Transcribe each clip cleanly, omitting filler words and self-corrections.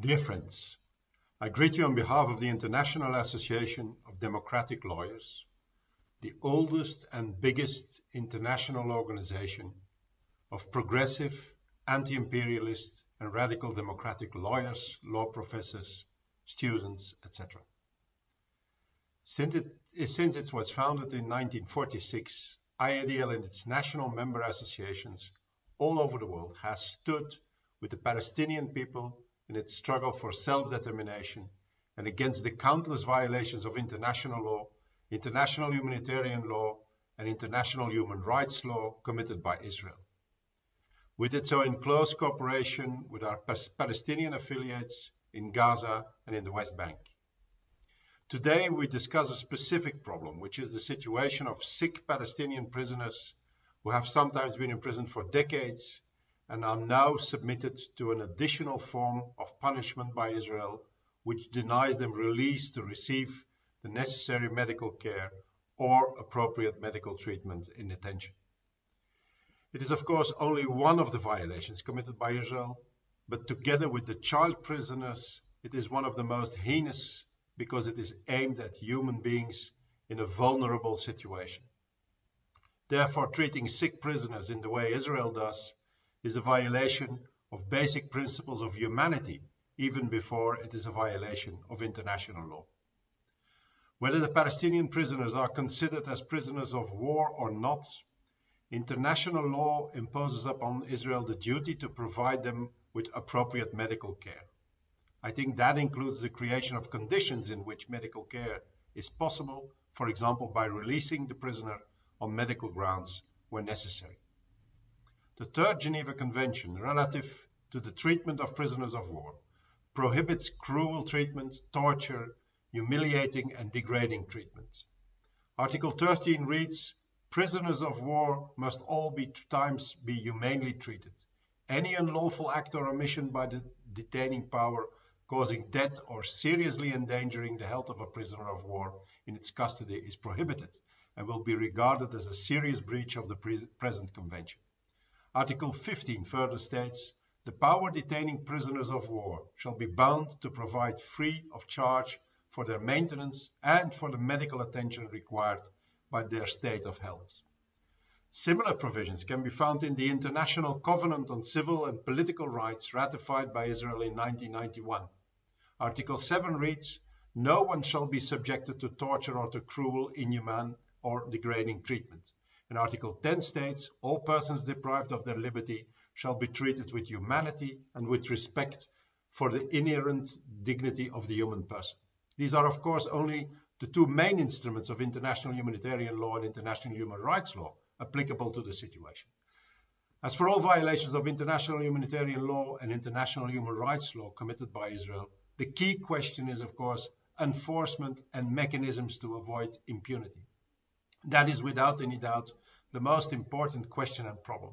Dear friends, I greet you on behalf of the International Association of Democratic Lawyers, the oldest and biggest international organization of progressive, anti-imperialist and radical democratic lawyers, law professors, students, etc. Since it was founded in 1946, IADL and its national member associations all over the world has stood with the Palestinian people in its struggle for self-determination and against the countless violations of international law, international humanitarian law, and international human rights law committed by Israel. We did so in close cooperation with our Palestinian affiliates in Gaza and in the West Bank. Today we discuss a specific problem, which is the situation of sick Palestinian prisoners who have sometimes been imprisoned for decades and are now submitted to an additional form of punishment by Israel, which denies them release to receive the necessary medical care or appropriate medical treatment in detention. It is, of course, only one of the violations committed by Israel, but together with the child prisoners, it is one of the most heinous because it is aimed at human beings in a vulnerable situation. Therefore, treating sick prisoners in the way Israel does is a violation of basic principles of humanity, even before it is a violation of international law. Whether the Palestinian prisoners are considered as prisoners of war or not, international law imposes upon Israel the duty to provide them with appropriate medical care. I think that includes the creation of conditions in which medical care is possible, for example, by releasing the prisoner on medical grounds when necessary. The Third Geneva Convention relative to the treatment of prisoners of war prohibits cruel treatment, torture, humiliating and degrading treatment. Article 13 reads, prisoners of war must all times be humanely treated. Any unlawful act or omission by the detaining power causing death or seriously endangering the health of a prisoner of war in its custody is prohibited and will be regarded as a serious breach of the present convention. Article 15 further states, the power detaining prisoners of war shall be bound to provide free of charge for their maintenance and for the medical attention required by their state of health. Similar provisions can be found in the International Covenant on Civil and Political Rights ratified by Israel in 1991. Article 7 reads, no one shall be subjected to torture or to cruel, inhumane or degrading treatment. And Article 10 states, all persons deprived of their liberty shall be treated with humanity and with respect for the inherent dignity of the human person. These are, of course, only the two main instruments of international humanitarian law and international human rights law applicable to the situation. As for all violations of international humanitarian law and international human rights law committed by Israel, the key question is, of course, enforcement and mechanisms to avoid impunity. That is, without any doubt, the most important question and problem.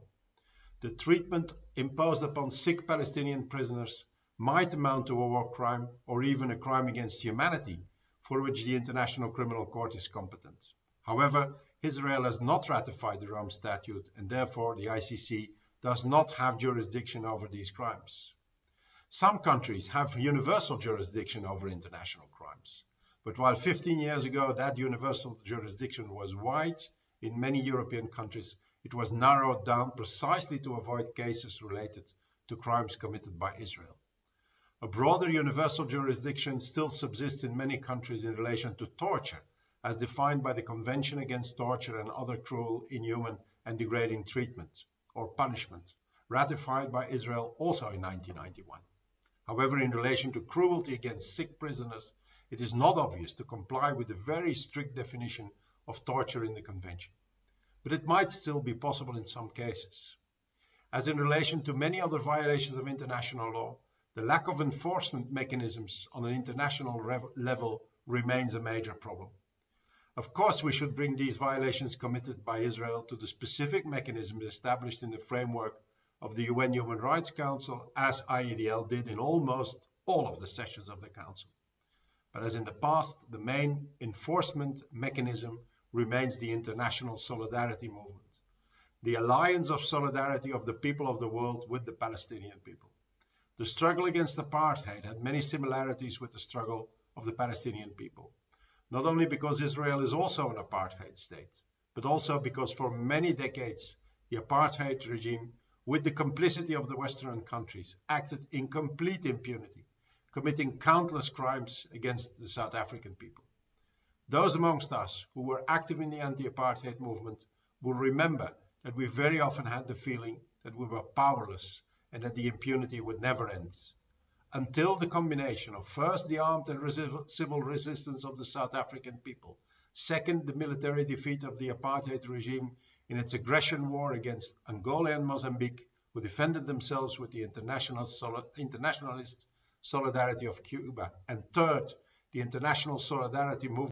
The treatment imposed upon sick Palestinian prisoners might amount to a war crime or even a crime against humanity, for which the International Criminal Court is competent. However, Israel has not ratified the Rome Statute, and therefore the ICC does not have jurisdiction over these crimes. Some countries have universal jurisdiction over international crimes. But while 15 years ago that universal jurisdiction was wide, in many European countries it was narrowed down precisely to avoid cases related to crimes committed by Israel. A broader universal jurisdiction still subsists in many countries in relation to torture, as defined by the Convention Against Torture and Other Cruel, Inhuman and Degrading Treatment, or Punishment, ratified by Israel also in 1991. However, in relation to cruelty against sick prisoners, it is not obvious to comply with the very strict definition of torture in the Convention. But it might still be possible in some cases. As in relation to many other violations of international law, the lack of enforcement mechanisms on an international level remains a major problem. Of course, we should bring these violations committed by Israel to the specific mechanisms established in the framework of the UN Human Rights Council, as IADL did in almost all of the sessions of the Council. But as in the past, the main enforcement mechanism remains the international solidarity movement, the alliance of solidarity of the people of the world with the Palestinian people. The struggle against apartheid had many similarities with the struggle of the Palestinian people, not only because Israel is also an apartheid state, but also because for many decades the apartheid regime, with the complicity of the Western countries, acted in complete impunity, committing countless crimes against the South African people. Those amongst us who were active in the anti-apartheid movement will remember that we very often had the feeling that we were powerless and that the impunity would never end. Until the combination of first the armed and civil resistance of the South African people, second the military defeat of the apartheid regime in its aggression war against Angola and Mozambique, who defended themselves with the internationalist solidarity of Cuba, and third, the international solidarity movement